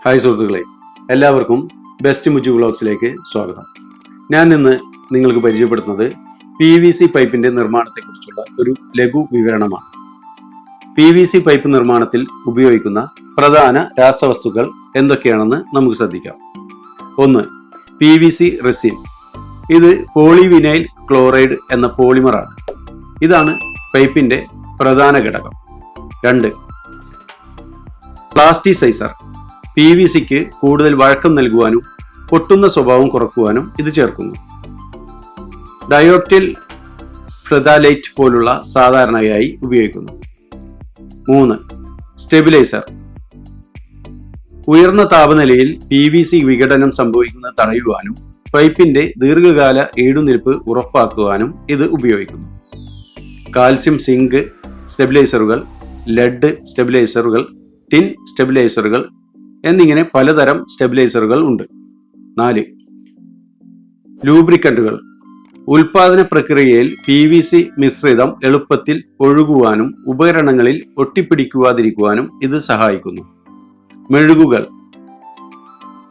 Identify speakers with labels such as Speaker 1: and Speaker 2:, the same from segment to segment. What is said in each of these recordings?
Speaker 1: Hi സുഹൃത്തുക്കളെ, എല്ലാവർക്കും best മുജു വ്ളോഗ്സിലേക്ക് സ്വാഗതം. ഞാൻ ഇന്ന് നിങ്ങൾക്ക് പരിചയപ്പെടുത്തുന്നത് PVC പൈപ്പിന്റെ നിർമ്മാണത്തെക്കുറിച്ചുള്ള ഒരു ലഘു വിവരണമാണ്. PVC പൈപ്പ് നിർമ്മാണത്തിൽ ഉപയോഗിക്കുന്ന പ്രധാന രാസവസ്തുക്കൾ എന്തൊക്കെയാണെന്ന് നമുക്ക് ശ്രദ്ധിക്കാം. 1. PVC resin. ഇത് പോളിവിനൈൽ ക്ലോറൈഡ് എന്ന പോളിമറാണ്. ഇതാണ് പൈപ്പിന്റെ പ്രധാന ഘടകം. 2. പ്ലാസ്റ്റിസൈസർ. PVCക്ക് കൂടുതൽ വഴക്കം നൽകുവാനും പൊട്ടുന്ന സ്വഭാവം കുറക്കുവാനും ഇത് ചേർക്കുന്നു. ഡയോപ്റ്റിൽ ഫ്ലതാലൈറ്റ് പോലുള്ള സാധാരണയായി ഉപയോഗിക്കുന്നു. 3. സ്റ്റെബിലൈസർ. ഉയർന്ന താപനിലയിൽ PVC വിഘടനം സംഭവിക്കുന്നത് തടയുവാനും പൈപ്പിന്റെ ദീർഘകാല ഈടുനിൽപ്പ് ഉറപ്പാക്കുവാനും ഇത് ഉപയോഗിക്കുന്നു. കാൽസ്യം സിങ്ക് സ്റ്റെബിലൈസറുകൾ, ലെഡ് സ്റ്റെബിലൈസറുകൾ, ടിൻ സ്റ്റെബിലൈസറുകൾ എന്നിങ്ങനെ പലതരം സ്റ്റെബിലൈസറുകൾ ഉണ്ട്. 4. ലൂബ്രിക്കന്റുകൾ. ഉൽപാദന പ്രക്രിയയിൽ PVC മിശ്രിതം എളുപ്പത്തിൽ ഒഴുകുവാനും ഉപകരണങ്ങളിൽ ഒട്ടിപ്പിടിക്കുവാതിരിക്കുവാനും ഇത് സഹായിക്കുന്നു. മെഴുകുകൾ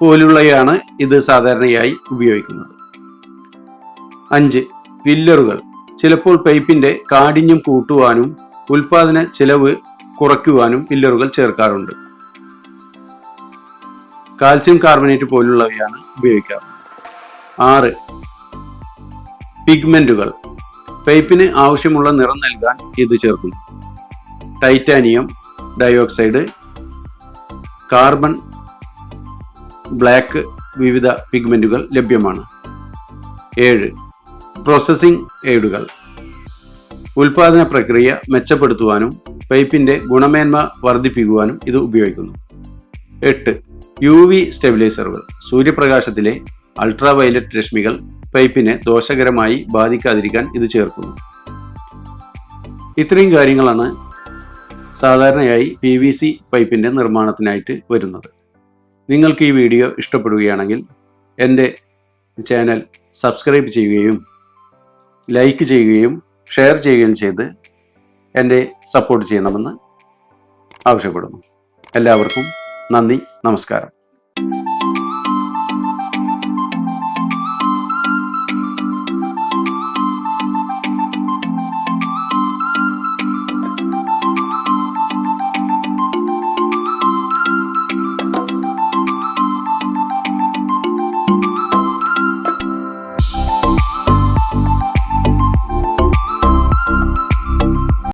Speaker 1: പോലുള്ളവയാണ് ഇത് സാധാരണയായി ഉപയോഗിക്കുന്നത്. 5. ഫില്ലറുകൾ. ചിലപ്പോൾ പൈപ്പിന്റെ കാഠിന്യം കൂട്ടുവാനും ഉൽപാദന ചെലവ് കുറയ്ക്കുവാനും ഫില്ലറുകൾ ചേർക്കാറുണ്ട്. കാൽസ്യം കാർബണേറ്റ് പോലുള്ളവയാണ് ഉപയോഗിക്കാറുള്ളത്. 6. പിഗ്മെന്റുകൾ. പൈപ്പിന് ആവശ്യമുള്ള നിറം നൽകാൻ ഇത് ചേർക്കുന്നു. ടൈറ്റാനിയം ഡയോക്സൈഡ്, കാർബൺ ബ്ലാക്ക് വിവിധ പിഗ്മെന്റുകൾ ലഭ്യമാണ്. 7. പ്രോസസ്സിംഗ് എയ്ഡുകൾ. ഉൽപാദന പ്രക്രിയ മെച്ചപ്പെടുത്തുവാനും പൈപ്പിന്റെ ഗുണമേന്മ വർദ്ധിപ്പിക്കുവാനും ഇത് ഉപയോഗിക്കുന്നു. 8. UV സ്റ്റെബിലൈസറുകൾ. സൂര്യപ്രകാശത്തിലെ അൾട്രാവയലറ്റ് രശ്മികൾ പൈപ്പിനെ ദോഷകരമായി ബാധിക്കാതിരിക്കാൻ ഇത് ചേർക്കുന്നു. ഇത്രയും കാര്യങ്ങളാണ് സാധാരണയായി PVC പൈപ്പിന്റെ നിർമ്മാണത്തിനായിട്ട് വരുന്നത്. നിങ്ങൾക്ക് ഈ വീഡിയോ ഇഷ്ടപ്പെടുകയാണെങ്കിൽ എൻ്റെ ചാനൽ സബ്സ്ക്രൈബ് ചെയ്യുകയും ലൈക്ക് ചെയ്യുകയും ഷെയർ ചെയ്യുകയും ചെയ്ത് എന്നെ സപ്പോർട്ട് ചെയ്യണമെന്ന് ആവശ്യപ്പെടുന്നു. എല്ലാവർക്കും നന്ദി, നമസ്കാരം.